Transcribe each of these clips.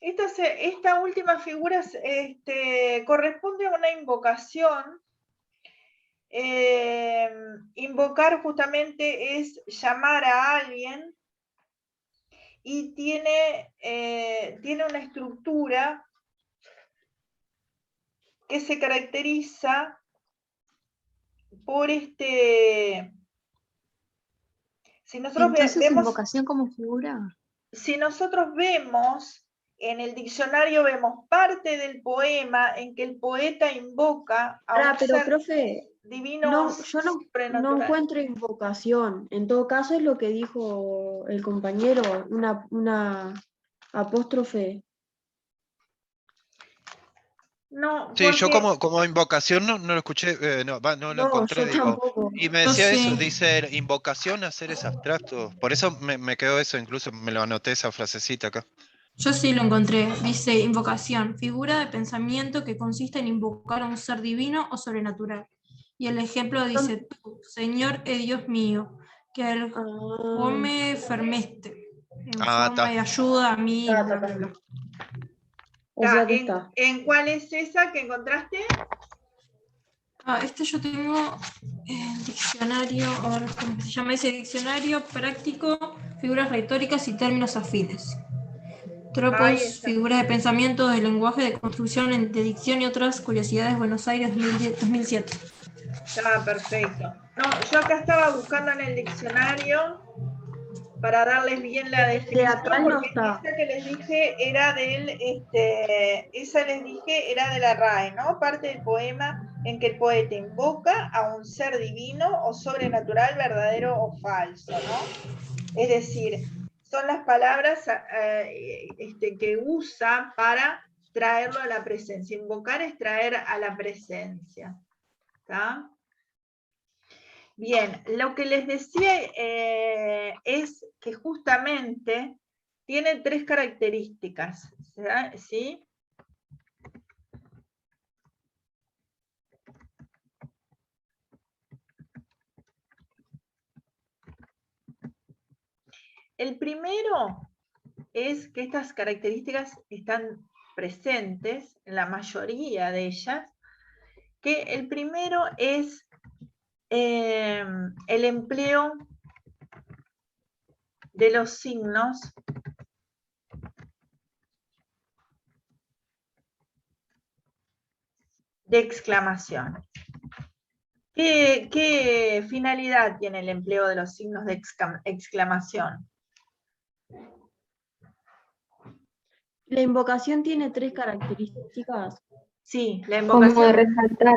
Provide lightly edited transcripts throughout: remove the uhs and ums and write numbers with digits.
Esta última figura corresponde a una invocación. Invocar justamente es llamar a alguien y tiene una estructura que se caracteriza por si nosotros Entonces, invocación como figura. Si nosotros vemos en el diccionario, vemos parte del poema en que el poeta invoca a un pero ser profe, divino, yo no encuentro invocación. En todo caso es lo que dijo el compañero, una apóstrofe. No, Sí, yo como invocación no lo escuché, no lo encontré, yo digo. tampoco. Y me decía eso, dice invocación a seres abstractos. Por eso me quedó eso, incluso me lo anoté esa frasecita acá. Yo sí lo encontré. Dice invocación, figura de pensamiento que consiste en invocar a un ser divino o sobrenatural. Y el ejemplo dice, tú, Señor e Dios mío, que el come fermeste, en forma de ayuda a mí, bla, bla, bla. O sea que está. ¿En cuál es esa que encontraste? Yo tengo el diccionario, a ver cómo se llama ese diccionario práctico, figuras retóricas y términos afines. Tropos, figuras de pensamiento, de lenguaje, de construcción, de dicción y otras curiosidades, Buenos Aires, 2007. Perfecto. No, yo acá estaba buscando en el diccionario para darles bien la definición, porque esa que les dije era era de la RAE, ¿no? Parte del poema en que el poeta invoca a un ser divino o sobrenatural, verdadero o falso, ¿no? Es decir, son las palabras que usa para traerlo a la presencia. Invocar es traer a la presencia. ¿Está? Bien, lo que les decía es que justamente tiene 3 características, ¿sí? El primero es que estas características están presentes en la mayoría de ellas, que el primero es el empleo de los signos de exclamación. ¿Qué finalidad tiene el empleo de los signos de exclamación? La invocación tiene 3 características. Sí, la invocación. Como de resaltar.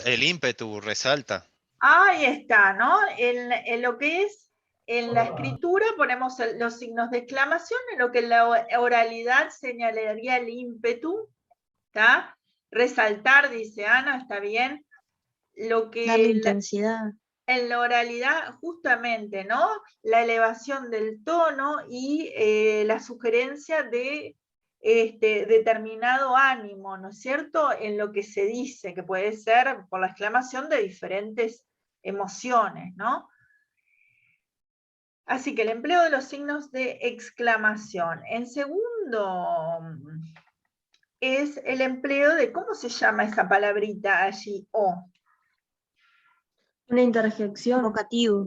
El ímpetu resalta. Ahí está, ¿no? En lo que es, en la escritura ponemos los signos de exclamación, en lo que en la oralidad señalaría el ímpetu, ¿está? Resaltar, dice Ana, está bien. Lo que darle intensidad. En la oralidad, justamente, ¿no? La elevación del tono y la sugerencia de determinado ánimo, ¿no es cierto? En lo que se dice, que puede ser por la exclamación de diferentes emociones, ¿no? Así que el empleo de los signos de exclamación. En segundo, es el empleo de, ¿cómo se llama esa palabrita allí? O. Una interjección. Vocativo.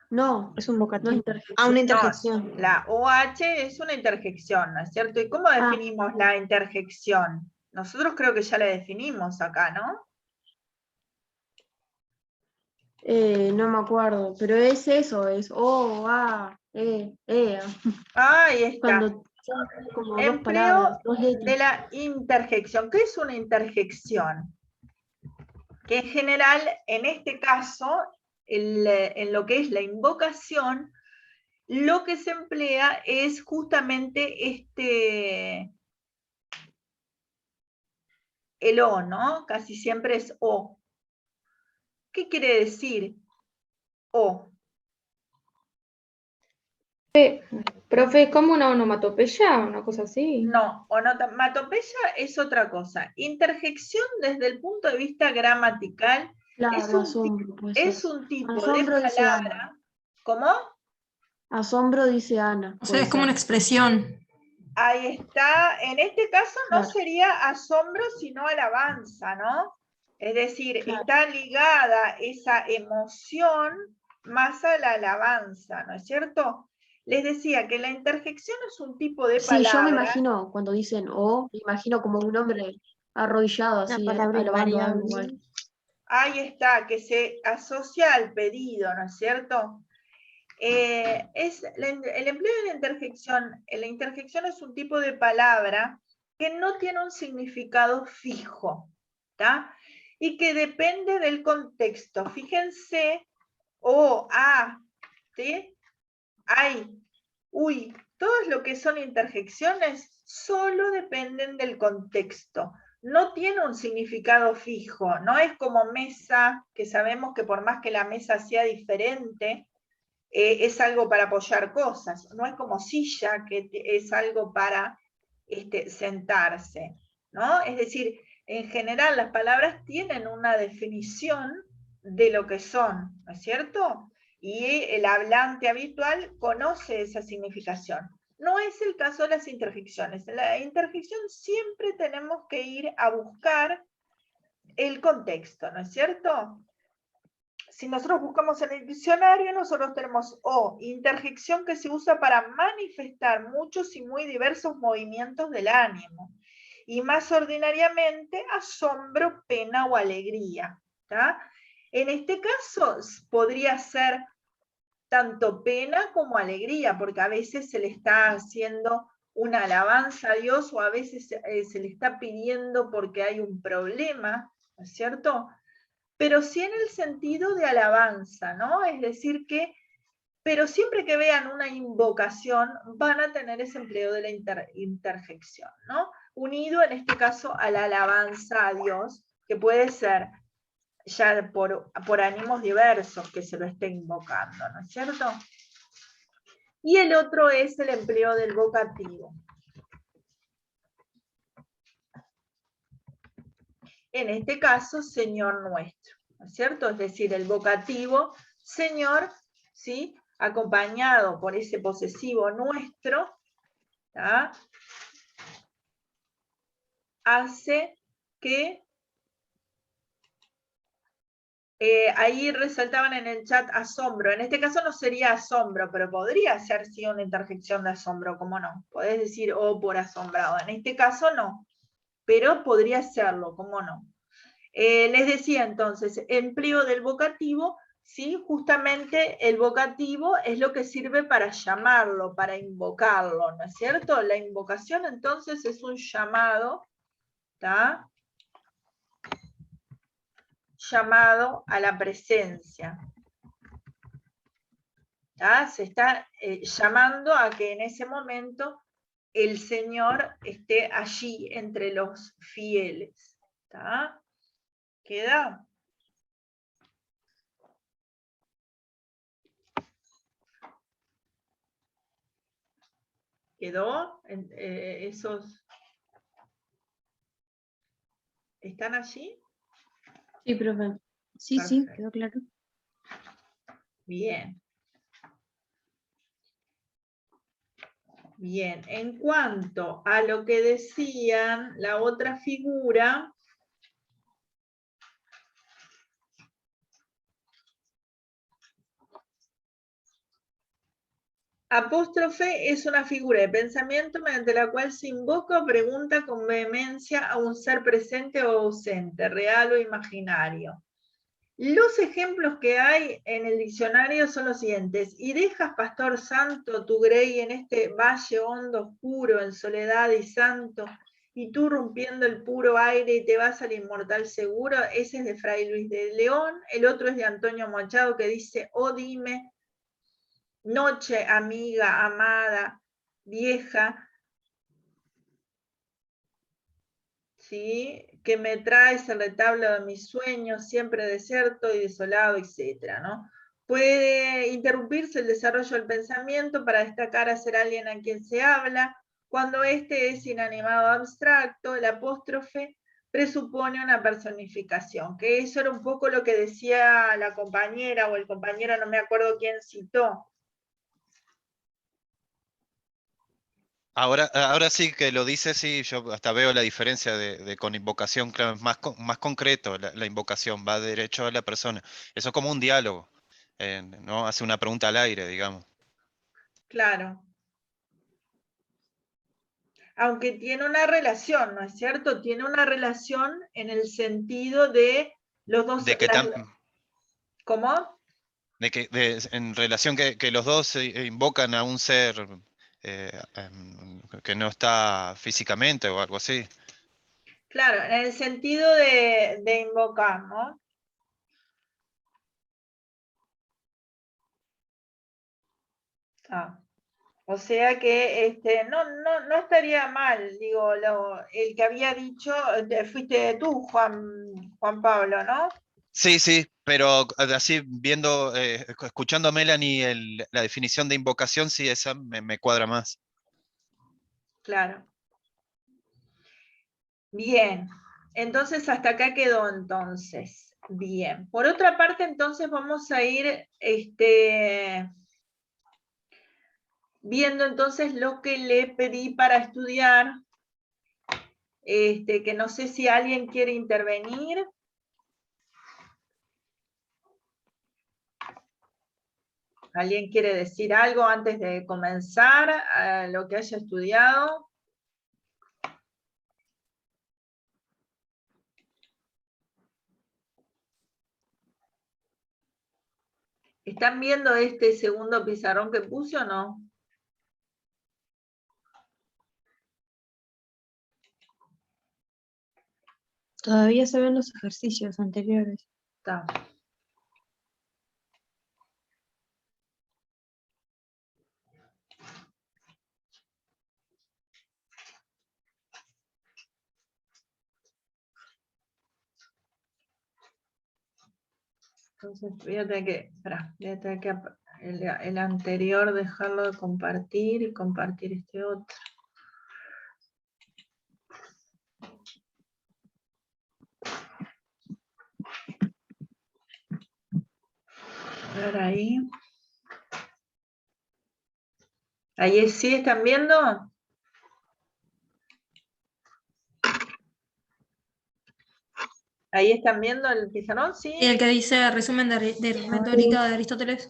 No, es un vocativo. No interjección. Una interjección. No, la OH es una interjección, ¿no es cierto? ¿Y cómo definimos la interjección? Nosotros creo que ya la definimos acá, ¿no? No me acuerdo, pero es eso, es O, A, E, E. Ahí está. Cuando son como empleo dos palabras, dos letras. de la interjección. ¿Qué es una interjección? Que en general, en este caso, en lo que es la invocación, lo que se emplea es justamente el O, ¿no? Casi siempre es O. ¿Qué quiere decir O? Profe, ¿es como una onomatopeya o una cosa así? No, onomatopeya es otra cosa. Interjección desde el punto de vista gramatical Claro, es un tipo asombro de dice palabra. Ana. ¿Cómo? Asombro dice Ana. O sea, es como una expresión. Ahí está. En este caso no Claro. sería asombro, sino alabanza, ¿no? Es decir, Claro. está ligada esa emoción más a la alabanza, ¿no es cierto? Les decía que la interjección es un tipo de Sí, yo me palabra. imagino cuando dicen o, me imagino como un hombre arrodillado Una así, palabra alabando algo invariable. igual. Ahí está, que se asocia al pedido, ¿no es cierto? El empleo de la interjección es un tipo de palabra que no tiene un significado fijo, ¿tá? Y que depende del contexto. Fíjense, o, a, ¿sí? Ay, uy, todo lo que son interjecciones solo dependen del contexto. No tiene un significado fijo, no es como mesa, que sabemos que por más que la mesa sea diferente, es algo para apoyar cosas, no es como silla, que es algo para sentarse, ¿no? Es decir, en general las palabras tienen una definición de lo que son, ¿no es cierto? Y el hablante habitual conoce esa significación. No es el caso de las interjecciones. En la interjección siempre tenemos que ir a buscar el contexto, ¿no es cierto? Si nosotros buscamos en el diccionario, nosotros tenemos o interjección que se usa para manifestar muchos y muy diversos movimientos del ánimo. Y más ordinariamente, asombro, pena o alegría. ¿tá? En este caso, podría ser tanto pena como alegría, porque a veces se le está haciendo una alabanza a Dios o a veces se le está pidiendo porque hay un problema, ¿no es cierto? Pero sí en el sentido de alabanza, ¿no? Es decir que, pero siempre que vean una invocación, van a tener ese empleo de la interjección, ¿no? Unido en este caso a la alabanza a Dios, que puede ser ya por ánimos diversos que se lo esté invocando, ¿no es cierto? Y el otro es el empleo del vocativo. En este caso, Señor nuestro, ¿no es cierto? Es decir, el vocativo, Señor, ¿sí? Acompañado por ese posesivo nuestro, ¿tá? Hace que, ahí resaltaban en el chat asombro, en este caso no sería asombro, pero podría ser sí una interjección de asombro, ¿cómo no? Podés decir o por asombrado, en este caso no, pero podría serlo, ¿cómo no? Les decía entonces, empleo del vocativo, ¿sí? Justamente el vocativo es lo que sirve para llamarlo, para invocarlo, ¿no es cierto? La invocación entonces es un llamado, ¿tá? Llamado a la presencia. ¿tá? Se está llamando a que en ese momento el Señor esté allí entre los fieles. ¿tá? ¿Queda? ¿Quedó? Esos... ¿Están allí? Sí, profe. Sí, sí, Perfecto. quedó claro. Bien. Bien, en cuanto a lo que decían, la otra figura, apóstrofe es una figura de pensamiento mediante la cual se invoca o pregunta con vehemencia a un ser presente o ausente, real o imaginario. Los ejemplos que hay en el diccionario son los siguientes. Y dejas, pastor santo, tu grey en este valle hondo, oscuro, en soledad y santo, y tú rompiendo el puro aire y te vas al inmortal seguro. Ese es de Fray Luis de León. El otro es de Antonio Machado que dice, oh dime, noche amiga, amada, vieja, ¿sí? Que me traes el retablo de mis sueños, siempre desierto y desolado, etc. ¿no? Puede interrumpirse el desarrollo del pensamiento para destacar a ser alguien a quien se habla. Cuando este es inanimado abstracto, el apóstrofe presupone una personificación, que eso era un poco lo que decía la compañera o el compañero, no me acuerdo quién citó. Ahora sí que lo dice, sí, yo hasta veo la diferencia con invocación, claro, es más concreto la invocación, va derecho a la persona. Eso es como un diálogo, ¿no? Hace una pregunta al aire, digamos. Claro. Aunque tiene una relación, ¿no es cierto? Tiene una relación en el sentido de los dos. De que ¿Cómo? en relación que los dos invocan a un ser que no está físicamente o algo así. Claro, en el sentido de invocar, ¿no? Ah. O sea que no estaría mal, digo, el que había dicho, fuiste tú, Juan Pablo, ¿no? Sí, sí, pero así viendo, escuchando a Melanie la definición de invocación, sí, esa me cuadra más. Claro. Bien, entonces hasta acá quedó entonces. Bien, por otra parte entonces vamos a ir viendo entonces lo que le pedí para estudiar, que no sé si alguien quiere intervenir. ¿Alguien quiere decir algo antes de comenzar lo que haya estudiado? ¿Están viendo este segundo pizarrón que puse o no? Todavía se ven los ejercicios anteriores. Está. Entonces voy a tener que el anterior dejarlo de compartir y compartir este otro. A ver ahí. Ahí sí están viendo. Ahí están viendo el pizarrón, sí. Y el que dice resumen de retórica de Aristóteles.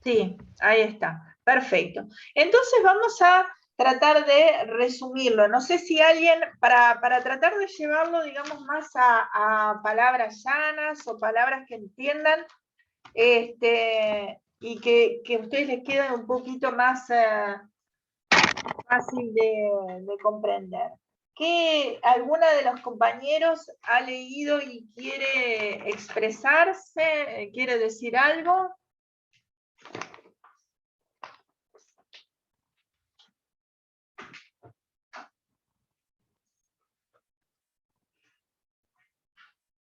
Sí, ahí está. Perfecto. Entonces vamos a tratar de resumirlo. No sé si alguien, para tratar de llevarlo, digamos, más a palabras llanas o palabras que entiendan, y que a ustedes les quede un poquito más fácil de comprender. ¿Que alguna de los compañeros ha leído y quiere expresarse? ¿Quiere decir algo?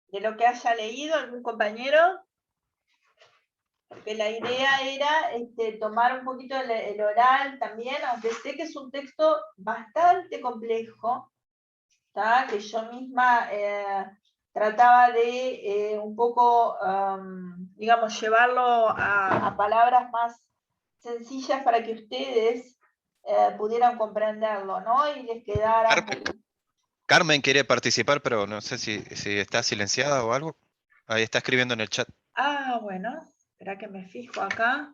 ¿De lo que haya leído algún compañero? Porque la idea era tomar un poquito el oral también, aunque sé que es un texto bastante complejo, ¿tá? Que yo misma trataba de un poco, digamos, llevarlo a palabras más sencillas para que ustedes pudieran comprenderlo, ¿no? Y les quedara... Carmen quiere participar, pero no sé si está silenciada o algo. Ahí está escribiendo en el chat. Ah, bueno, espera que me fijo acá.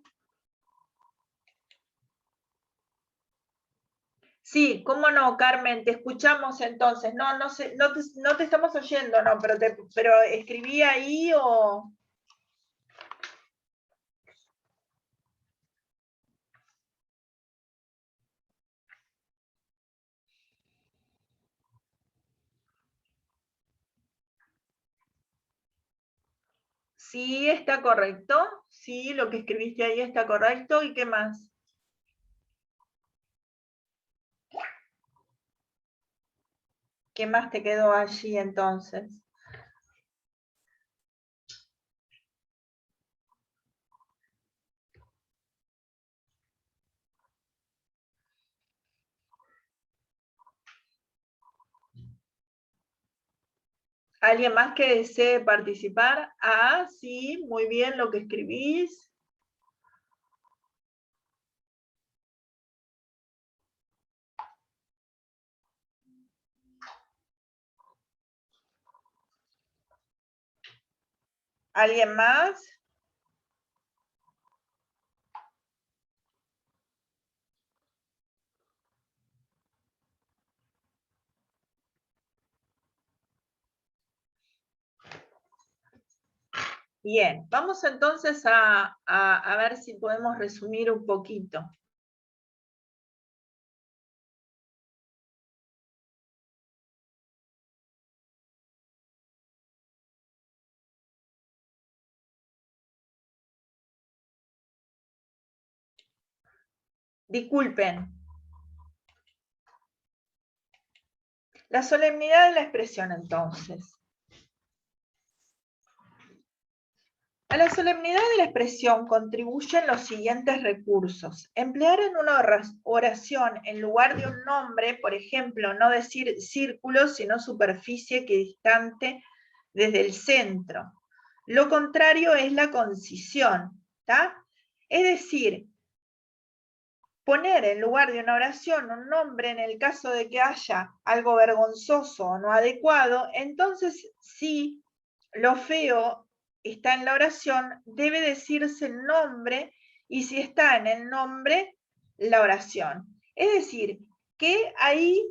Sí, cómo no, Carmen, te escuchamos entonces. No sé, no te estamos oyendo, no, pero escribí ahí o... Sí, está correcto. Sí, lo que escribiste ahí está correcto. ¿Y qué más? ¿Qué más te quedó allí entonces? ¿Alguien más que desee participar? Ah, sí, muy bien lo que escribís. ¿Alguien más? Bien, vamos entonces a ver si podemos resumir un poquito. Disculpen. La solemnidad de la expresión, entonces. A la solemnidad de la expresión contribuyen los siguientes recursos. Emplear en una oración en lugar de un nombre, por ejemplo, no decir círculo, sino superficie equidistante desde el centro. Lo contrario es la concisión, ¿tá? Es decir, poner en lugar de una oración un nombre en el caso de que haya algo vergonzoso o no adecuado, entonces sí, lo feo está en la oración, debe decirse el nombre, y si está en el nombre, la oración. Es decir, que ahí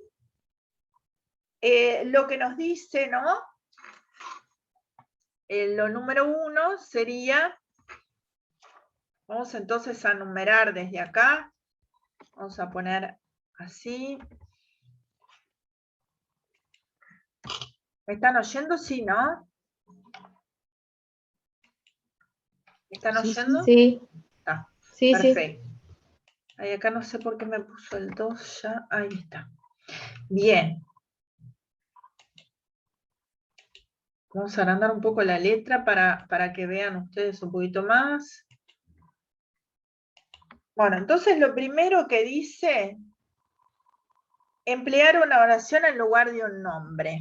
lo que nos dice, ¿no? Lo número 1 sería, vamos entonces a numerar desde acá, vamos a poner así. ¿Me están oyendo? Sí, ¿no? ¿Me están oyendo? Sí, Está, sí, sí. perfecto. Ahí acá no sé por qué me puso el 2 ya. Ahí está. Bien. Vamos a agrandar un poco la letra para que vean ustedes un poquito más. Bueno, entonces lo primero que dice, emplear una oración en lugar de un nombre.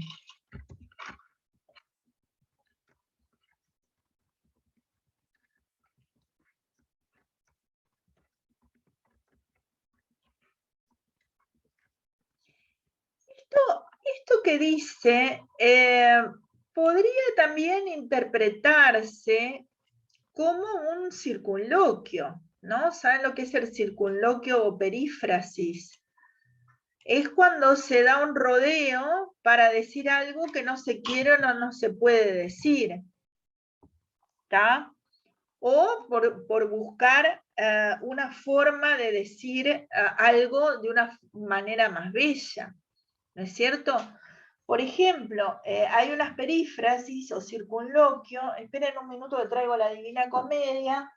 Esto que dice podría también interpretarse como un circunloquio, ¿no? ¿Saben lo que es el circunloquio o perífrasis? Es cuando se da un rodeo para decir algo que no se quiere o no se puede decir, ¿está? O por buscar una forma de decir algo de una manera más bella, ¿no es cierto? Por ejemplo, hay unas perífrasis o circunloquio. Esperen un minuto que traigo la Divina Comedia.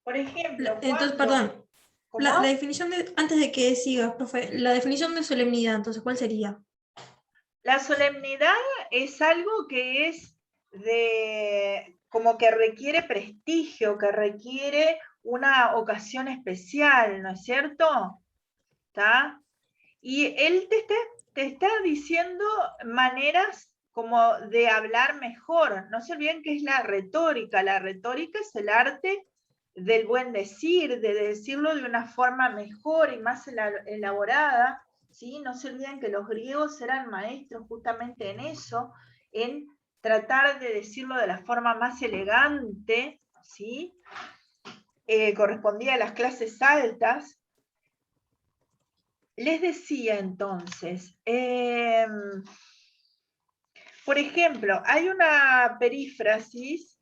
Por ejemplo, Entonces, perdón, la definición de, antes de que sigas, profe, la definición de solemnidad, entonces, ¿cuál sería? La solemnidad es algo que es como que requiere prestigio, que requiere una ocasión especial, ¿no es cierto? ¿Está? Y él te está diciendo maneras como de hablar mejor. No se olviden que es la retórica. La retórica es el arte del buen decir, de decirlo de una forma mejor y más elaborada, ¿sí? No se olviden que los griegos eran maestros justamente en eso, en tratar de decirlo de la forma más elegante, ¿sí? Correspondía a las clases altas. Les decía entonces, por ejemplo, hay una perífrasis,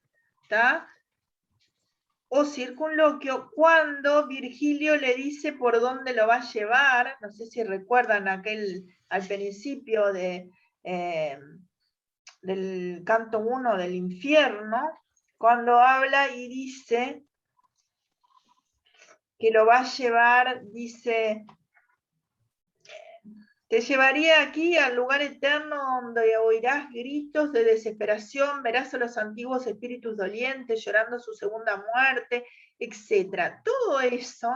¿tá? O circunloquio cuando Virgilio le dice por dónde lo va a llevar. No sé si recuerdan al principio del canto 1 del infierno, cuando habla y dice que lo va a llevar, dice: te llevaría aquí al lugar eterno donde oirás gritos de desesperación, verás a los antiguos espíritus dolientes llorando su segunda muerte, etc. Todo eso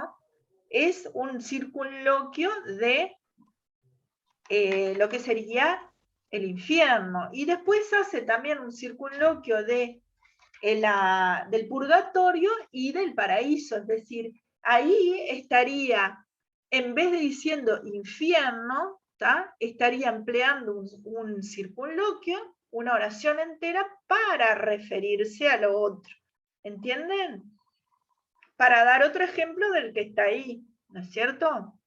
es un circunloquio de lo que sería el infierno. Y después hace también un circunloquio del purgatorio y del paraíso, es decir, ahí estaría, en vez de diciendo infierno, estaría empleando un circunloquio, una oración entera para referirse a lo otro. ¿Entienden? Para dar otro ejemplo del que está ahí, ¿no es cierto?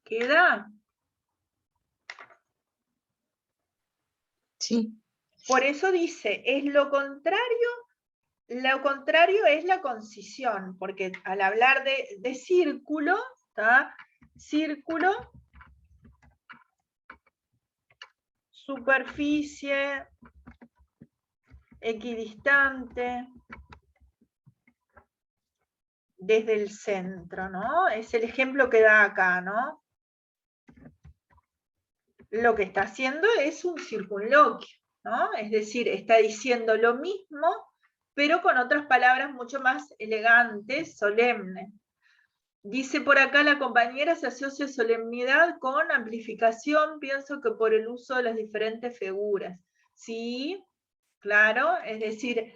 ¿Queda? Sí. Por eso dice, es lo contrario es la concisión, porque al hablar de círculo, círculo, superficie, equidistante, desde el centro, ¿no? Es el ejemplo que da acá, ¿no? Lo que está haciendo es un circunloquio, ¿no? Es decir, está diciendo lo mismo, pero con otras palabras mucho más elegantes, solemnes. Dice por acá la compañera, se asocia solemnidad con amplificación, pienso que por el uso de las diferentes figuras. Sí, claro, es decir,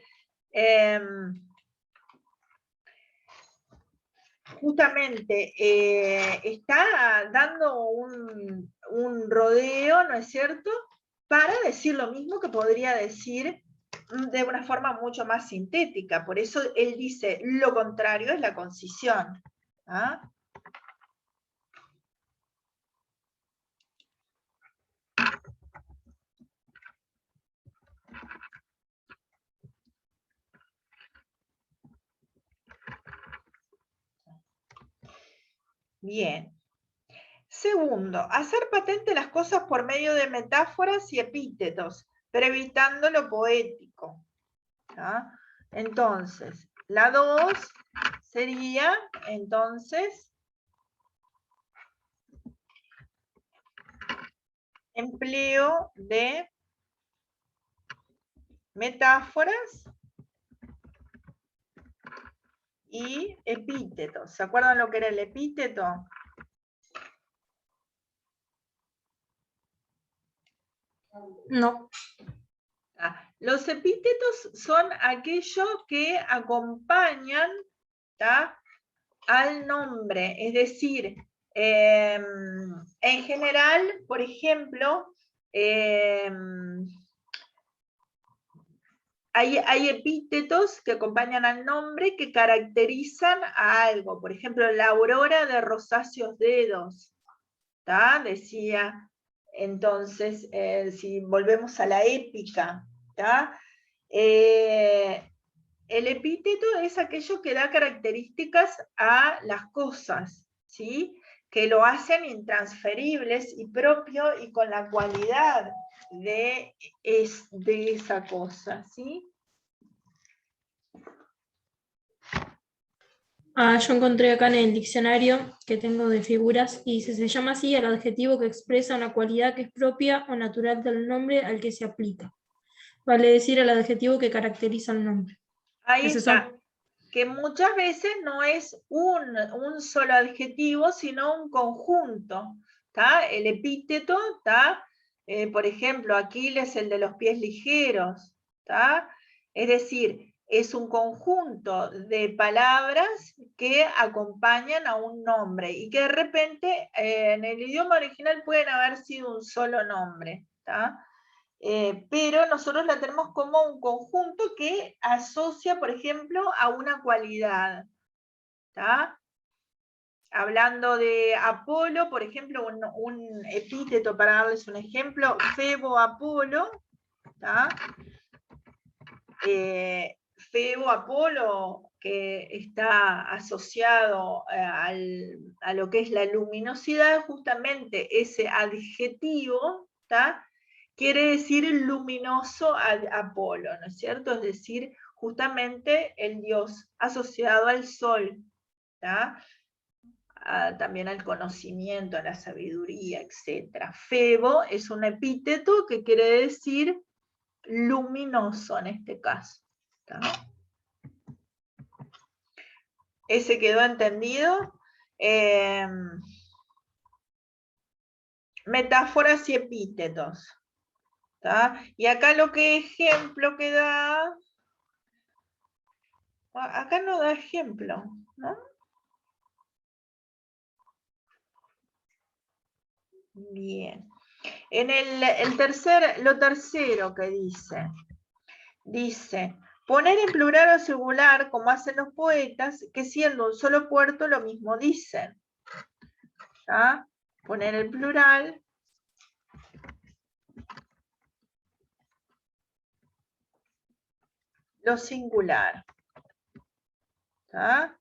justamente está dando un rodeo, ¿no es cierto?, para decir lo mismo que podría decir de una forma mucho más sintética. Por eso él dice, lo contrario es la concisión. ¿Ah? Bien. Segundo, hacer patente las cosas por medio de metáforas y epítetos, pero evitando lo poético. ¿Ah? Entonces, la 2 sería, entonces, empleo de metáforas y epítetos. ¿Se acuerdan lo que era el epíteto? No. Los epítetos son aquellos que acompañan al nombre, es decir, en general, por ejemplo, hay epítetos que acompañan al nombre que caracterizan a algo. Por ejemplo, la aurora de rosáceos dedos, decía. Entonces, si volvemos a la épica, el epíteto es aquello que da características a las cosas, ¿sí?, que lo hacen intransferibles y propio y con la cualidad de esa cosa, ¿sí? Yo encontré acá en el diccionario que tengo de figuras y dice, se llama así el adjetivo que expresa una cualidad que es propia o natural del nombre al que se aplica. Vale decir el adjetivo que caracteriza el nombre. Ahí ¿Es está. eso? Que muchas veces no es un solo adjetivo, sino un conjunto. El epíteto, por ejemplo, Aquiles, el de los pies ligeros. Es decir, es un conjunto de palabras que acompañan a un nombre y que de repente en el idioma original pueden haber sido un solo nombre. Pero nosotros la tenemos como un conjunto que asocia, por ejemplo, a una cualidad. Hablando de Apolo, por ejemplo, un epíteto para darles un ejemplo, Febo Apolo. Febo Apolo, que está asociado a lo que es la luminosidad, justamente ese adjetivo, quiere decir luminoso Apolo, ¿no es cierto? Es decir, justamente el dios asociado al sol, también al conocimiento, a la sabiduría, etc. Febo es un epíteto que quiere decir luminoso en este caso. ¿Ese quedó entendido? metáforas y epítetos. ¿Tá? Y acá lo que ejemplo que da, acá no da ejemplo, ¿no? Bien. En lo tercero que dice, poner en plural o singular, como hacen los poetas, que siendo un solo puerto lo mismo dicen. ¿Tá? Poner en plural lo singular. ¿Tá?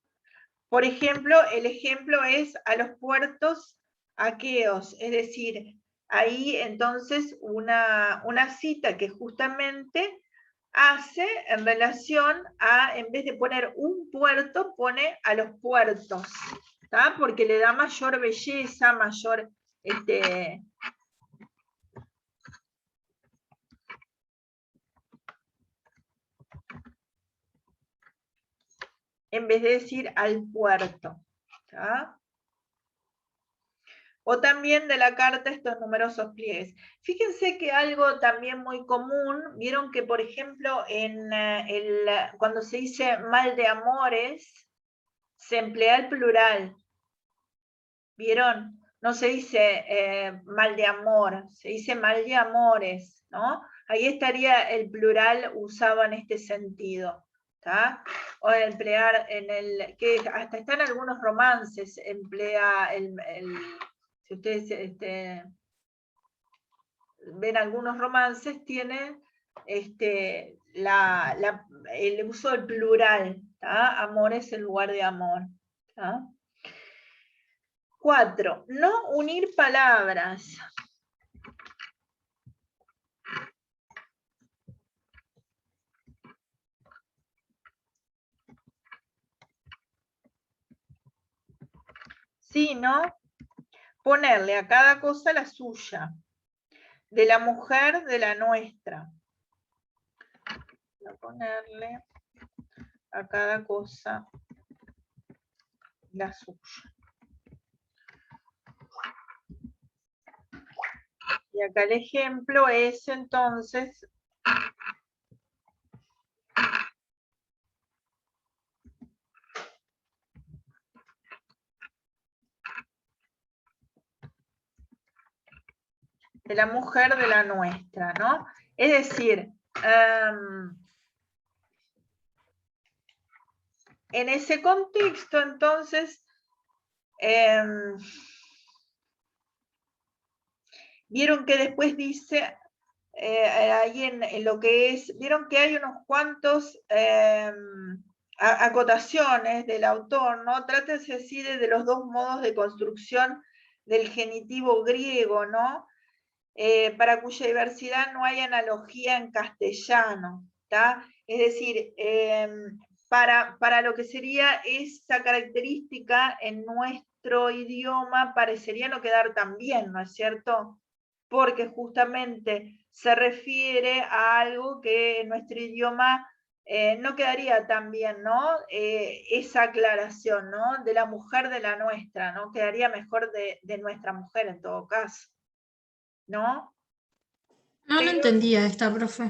Por ejemplo, el ejemplo es a los puertos aqueos, es decir, ahí entonces una cita que justamente hace en relación a, en vez de poner un puerto, pone a los puertos, ¿tá? Porque le da mayor belleza, mayor en vez de decir al puerto. ¿Tá? O también de la carta estos numerosos pliegues. Fíjense que algo también muy común, vieron que por ejemplo cuando se dice mal de amores, se emplea el plural. ¿Vieron? No se dice mal de amor, se dice mal de amores, ¿no? Ahí estaría el plural usado en este sentido. ¿Tá? O emplear que hasta está en algunos romances, emplea si ustedes ven algunos romances, tiene el uso del plural, ¿tá? Amores en lugar de amor. ¿Tá? 4. No unir palabras. Sino ponerle a cada cosa la suya. De la mujer, de la nuestra. Ponerle a cada cosa la suya. Y acá el ejemplo es entonces de la mujer, de la nuestra, ¿no? Es decir, en ese contexto, entonces, vieron que después dice, ahí en lo que es, vieron que hay unos cuantos acotaciones del autor, ¿no? Trátese así de los dos modos de construcción del genitivo griego, ¿no? Para cuya diversidad no hay analogía en castellano, ¿tá? Es decir, para lo que sería esa característica en nuestro idioma parecería no quedar tan bien, ¿no es cierto? Porque justamente se refiere a algo que en nuestro idioma no quedaría tan bien, ¿no? Esa aclaración, ¿no? De la mujer, de la nuestra, ¿no? Quedaría mejor de nuestra mujer en todo caso, ¿no? No entendía esta, profe.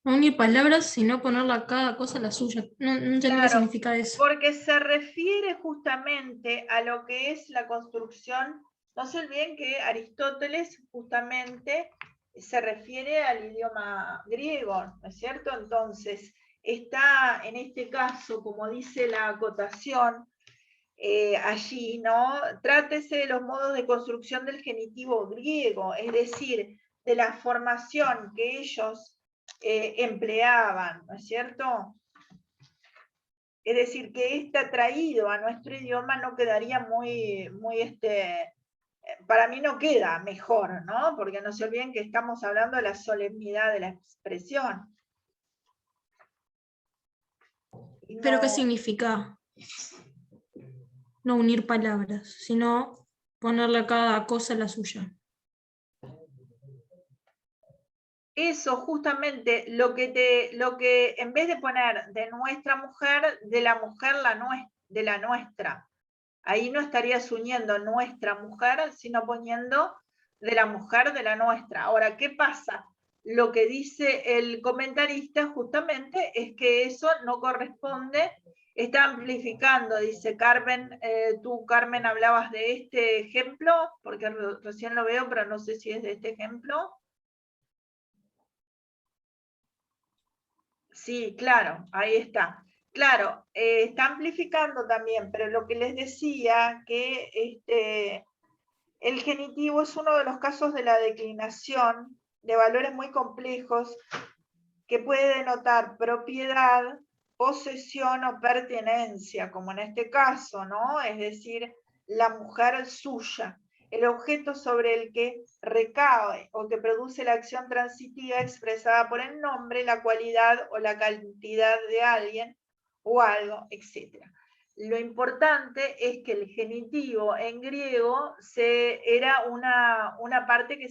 No unir palabras, sino ponerle a cada cosa la suya. No entendí qué significa eso. Porque se refiere justamente a lo que es la construcción. No se olviden que Aristóteles justamente se refiere al idioma griego, ¿no es cierto? Entonces, está en este caso, como dice la acotación, allí, ¿no? Trátese de los modos de construcción del genitivo griego, es decir, de la formación que ellos empleaban, ¿no es cierto? Es decir, que este traído a nuestro idioma no quedaría muy para mí no queda mejor, ¿no? Porque no se olviden que estamos hablando de la solemnidad de la expresión. ¿Pero qué significa? No unir palabras, sino ponerle a cada cosa la suya. Eso justamente, lo que en vez de poner de nuestra mujer, de la mujer de la nuestra, ahí no estarías uniendo nuestra mujer, sino poniendo de la mujer, de la nuestra. Ahora, ¿qué pasa? Lo que dice el comentarista justamente es que eso no corresponde, está amplificando, dice Carmen, tú Carmen hablabas de este ejemplo, porque recién lo veo, pero no sé si es de este ejemplo. Sí, claro, ahí está. Claro, está amplificando también, pero lo que les decía, que el genitivo es uno de los casos de la declinación de valores muy complejos que puede denotar propiedad, posesión o pertenencia, como en este caso, ¿no? Es decir, la mujer suya, el objeto sobre el que recae o que produce la acción transitiva expresada por el nombre, la cualidad o la cantidad de alguien o algo, etc. Lo importante es que el genitivo en griego era una parte que